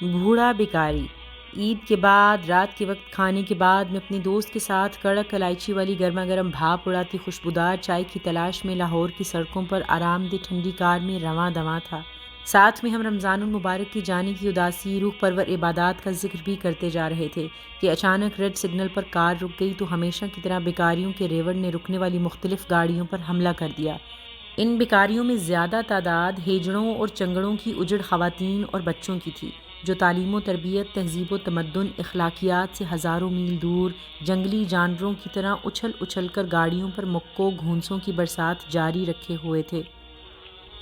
بوڑھا بیکاری۔ عید کے بعد رات کے وقت کھانے کے بعد میں اپنے دوست کے ساتھ کڑک الائچی والی گرما گرم بھاپ اڑاتی خوشبودار چائے کی تلاش میں لاہور کی سڑکوں پر آرام دہ ٹھنڈی کار میں رواں دواں تھا۔ ساتھ میں ہم رمضان المبارک کی جانے کی اداسی روح پرور عبادات کا ذکر بھی کرتے جا رہے تھے کہ اچانک ریڈ سگنل پر کار رک گئی تو ہمیشہ کی طرح بیکاریوں کے ریوڑ نے رکنے والی مختلف گاڑیوں پر حملہ کر دیا۔ ان بیکاریوں میں زیادہ تعداد ہیجڑوں اور چنگڑوں کی اجڑ خواتین اور بچوں کی تھی، جو تعلیم و تربیت، تہذیب و تمدن، اخلاقیات سے ہزاروں میل دور جنگلی جانوروں کی طرح اچھل اچھل کر گاڑیوں پر مکوں گھونسوں کی برسات جاری رکھے ہوئے تھے۔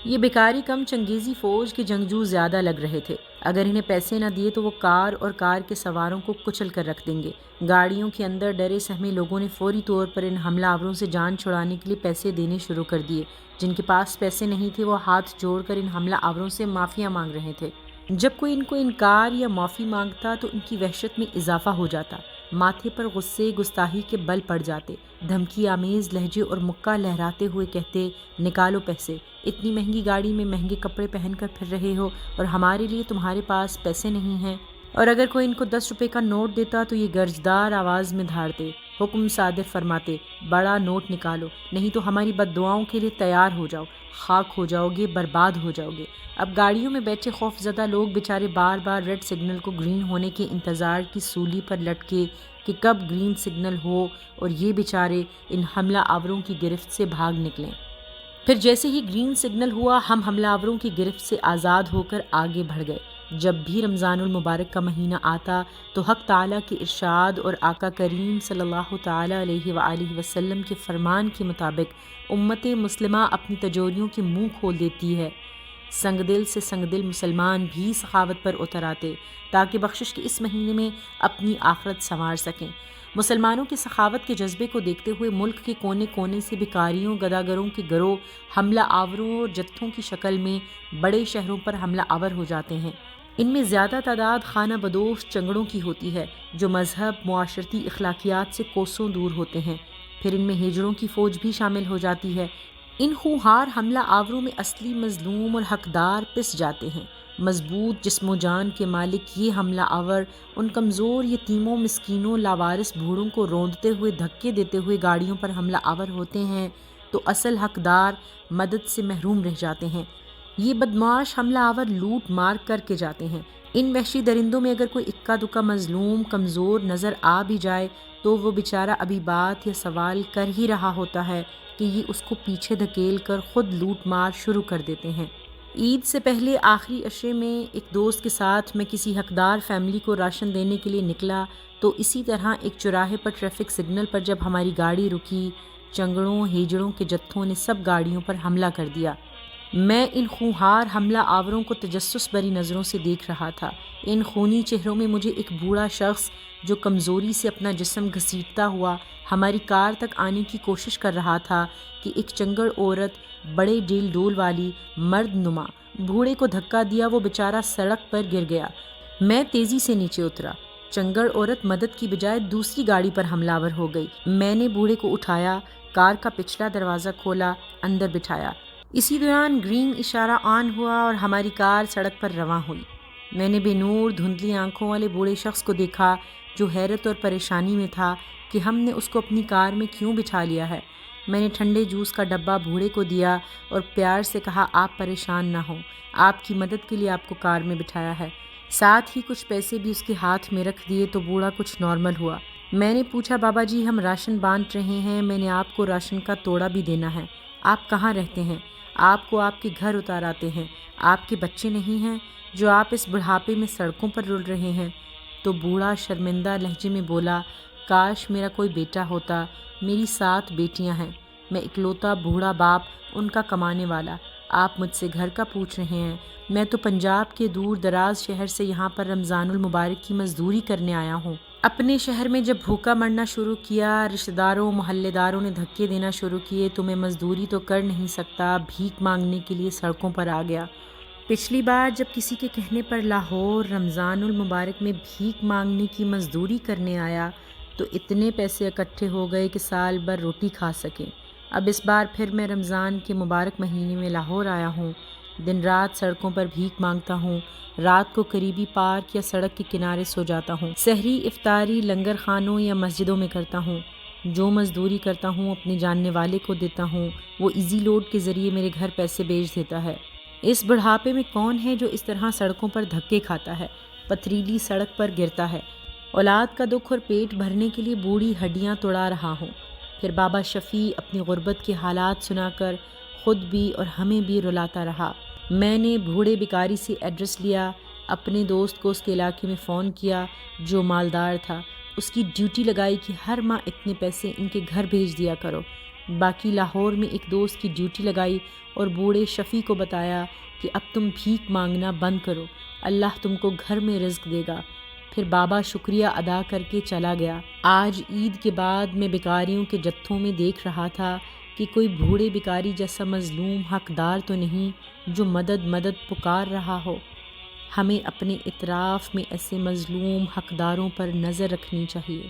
یہ بیکاری کم چنگیزی فوج کے جنگجو زیادہ لگ رہے تھے۔ اگر انہیں پیسے نہ دیے تو وہ کار اور کار کے سواروں کو کچل کر رکھ دیں گے۔ گاڑیوں کے اندر ڈرے سہمے لوگوں نے فوری طور پر ان حملہ آوروں سے جان چھڑانے کے لیے پیسے دینے شروع کر دیے۔ جن کے پاس پیسے نہیں تھے وہ ہاتھ جوڑ کر ان حملہ آوروں سے معافیاں مانگ رہے تھے۔ جب کوئی ان کو انکار یا معافی مانگتا تو ان کی وحشت میں اضافہ ہو جاتا، ماتھے پر غصے گستاخی کے بل پڑ جاتے، دھمکی آمیز لہجے اور مکہ لہراتے ہوئے کہتے، نکالو پیسے، اتنی مہنگی گاڑی میں مہنگے کپڑے پہن کر پھر رہے ہو اور ہمارے لیے تمہارے پاس پیسے نہیں ہیں۔ اور اگر کوئی ان کو 10 روپے کا نوٹ دیتا تو یہ گرجدار آواز میں دھاڑتے، حکم صادر فرماتے، بڑا نوٹ نکالو، نہیں تو ہماری بد دعاؤں کے لیے تیار ہو جاؤ، خاک ہو جاؤ گے، برباد ہو جاؤ گے۔ اب گاڑیوں میں بیٹھے خوف زدہ لوگ بیچارے بار بار ریڈ سگنل کو گرین ہونے کے انتظار کی سولی پر لٹکے کہ کب گرین سگنل ہو اور یہ بیچارے ان حملہ آوروں کی گرفت سے بھاگ نکلیں۔ پھر جیسے ہی گرین سگنل ہوا ہم حملہ آوروں کی گرفت سے آزاد ہو کر آگے بڑھ گئے۔ جب بھی رمضان المبارک کا مہینہ آتا تو حق تعالیٰ کے ارشاد اور آقا کریم صلی اللہ تعالیٰ علیہ وآلہ وسلم کے فرمان کے مطابق امت مسلمہ اپنی تجوریوں کے منہ کھول دیتی ہے۔ سنگ دل سے سنگ دل مسلمان بھی سخاوت پر اتر آتے تاکہ بخشش کے اس مہینے میں اپنی آخرت سنوار سکیں۔ مسلمانوں کے سخاوت کے جذبے کو دیکھتے ہوئے ملک کے کونے کونے سے بھکاریوں گداگروں کے گروہ حملہ آوروں اور جتھوں کی شکل میں بڑے شہروں پر حملہ آور ہو جاتے ہیں۔ ان میں زیادہ تعداد خانہ بدوش چنگڑوں کی ہوتی ہے جو مذہب معاشرتی اخلاقیات سے کوسوں دور ہوتے ہیں۔ پھر ان میں ہیجڑوں کی فوج بھی شامل ہو جاتی ہے۔ ان خونخوار حملہ آوروں میں اصلی مظلوم اور حقدار پس جاتے ہیں۔ مضبوط جسم و جان کے مالک یہ حملہ آور ان کمزور یتیموں مسکینوں لاوارث بوڑھوں کو روندتے ہوئے دھکے دیتے ہوئے گاڑیوں پر حملہ آور ہوتے ہیں تو اصل حقدار مدد سے محروم رہ جاتے ہیں۔ یہ بدمعاش حملہ آور لوٹ مار کر کے جاتے ہیں۔ ان وحشی درندوں میں اگر کوئی اکا دکا مظلوم کمزور نظر آ بھی جائے تو وہ بیچارہ ابھی بات یا سوال کر ہی رہا ہوتا ہے کہ یہ اس کو پیچھے دھکیل کر خود لوٹ مار شروع کر دیتے ہیں۔ عید سے پہلے آخری عشرے میں ایک دوست کے ساتھ میں کسی حقدار فیملی کو راشن دینے کے لیے نکلا تو اسی طرح ایک چوراہے پر ٹریفک سگنل پر جب ہماری گاڑی رکی، چنگڑوں ہیجڑوں کے جتھوں نے سب گاڑیوں پر حملہ کر دیا۔ میں ان خونخوار حملہ آوروں کو تجسس بری نظروں سے دیکھ رہا تھا۔ ان خونی چہروں میں مجھے ایک بوڑھا شخص جو کمزوری سے اپنا جسم گھسیٹتا ہوا ہماری کار تک آنے کی کوشش کر رہا تھا کہ ایک چنگڑ عورت بڑے ڈیل ڈول والی مرد نما بوڑھے کو دھکا دیا، وہ بیچارہ سڑک پر گر گیا۔ میں تیزی سے نیچے اترا۔ چنگڑ عورت مدد کی بجائے دوسری گاڑی پر حملہ آور ہو گئی۔ میں نے بوڑھے کو اٹھایا، کار کا پچھلا دروازہ کھولا، اندر بٹھایا۔ اسی دوران گرین اشارہ آن ہوا اور ہماری کار سڑک پر رواں ہوئی۔ میں نے بے نور دھندلی آنکھوں والے بوڑھے شخص کو دیکھا جو حیرت اور پریشانی میں تھا کہ ہم نے اس کو اپنی کار میں کیوں بٹھا لیا ہے۔ میں نے ٹھنڈے جوس کا ڈبہ بوڑھے کو دیا اور پیار سے کہا، آپ پریشان نہ ہوں، آپ کی مدد کے لیے آپ کو کار میں بٹھایا ہے۔ ساتھ ہی کچھ پیسے بھی اس کے ہاتھ میں رکھ دیے تو بوڑھا کچھ نارمل ہوا۔ میں نے پوچھا، بابا جی ہم راشن بانٹ رہے ہیں، میں نے آپ کو راشن کا توڑا بھی دینا ہے، آپ کہاں رہتے ہیں؟ آپ کو آپ کے گھر اتار آتے ہیں، آپ کے بچے نہیں ہیں جو آپ اس بڑھاپے میں سڑکوں پر رول رہے ہیں؟ تو بوڑھا شرمندہ لہجے میں بولا، کاش میرا کوئی بیٹا ہوتا، میری 7 بیٹیاں ہیں، میں اکلوتا بوڑھا باپ ان کا کمانے والا، آپ مجھ سے گھر کا پوچھ رہے ہیں؟ میں تو پنجاب کے دور دراز شہر سے یہاں پر رمضان المبارک کی مزدوری کرنے آیا ہوں۔ اپنے شہر میں جب بھوکا مرنا شروع کیا، رشتہ داروں محلے داروں نے دھکے دینا شروع کیے تو میں مزدوری تو کر نہیں سکتا، بھیک مانگنے کے لیے سڑکوں پر آ گیا۔ پچھلی بار جب کسی کے کہنے پر لاہور رمضان المبارک میں بھیک مانگنے کی مزدوری کرنے آیا تو اتنے پیسے اکٹھے ہو گئے کہ سال بھر روٹی کھا سکیں۔ اب اس بار پھر میں رمضان کے مبارک مہینے میں لاہور آیا ہوں دن رات سڑکوں پر بھیک مانگتا ہوں، رات کو قریبی پارک یا سڑک کے کنارے سو جاتا ہوں، سحری افطاری لنگر خانوں یا مسجدوں میں کرتا ہوں، جو مزدوری کرتا ہوں اپنے جاننے والے کو دیتا ہوں، وہ ایزی لوڈ کے ذریعے میرے گھر پیسے بھیج دیتا ہے۔ اس بڑھاپے میں کون ہے جو اس طرح سڑکوں پر دھکے کھاتا ہے، پتھریلی سڑک پر گرتا ہے، اولاد کا دکھ اور پیٹ بھرنے کے لیے بوڑھی ہڈیاں توڑا رہا ہوں۔ پھر بابا شفیع اپنی غربت کے حالات سنا کر خود بھی اور ہمیں بھی رلاتا رہا۔ میں نے بوڑھے بیکاری سے ایڈریس لیا، اپنے دوست کو اس کے علاقے میں فون کیا جو مالدار تھا، اس کی ڈیوٹی لگائی کہ ہر ماہ اتنے پیسے ان کے گھر بھیج دیا کرو۔ باقی لاہور میں ایک دوست کی ڈیوٹی لگائی اور بوڑھے شفیع کو بتایا کہ اب تم بھیک مانگنا بند کرو، اللہ تم کو گھر میں رزق دے گا۔ پھر بابا شکریہ ادا کر کے چلا گیا۔ آج عید کے بعد میں بیکاریوں کے جتھوں میں دیکھ رہا تھا کہ کوئی بوڑھے بیکاری جیسا مظلوم حقدار تو نہیں جو مدد مدد پکار رہا ہو۔ ہمیں اپنے اطراف میں ایسے مظلوم حقداروں پر نظر رکھنی چاہیے۔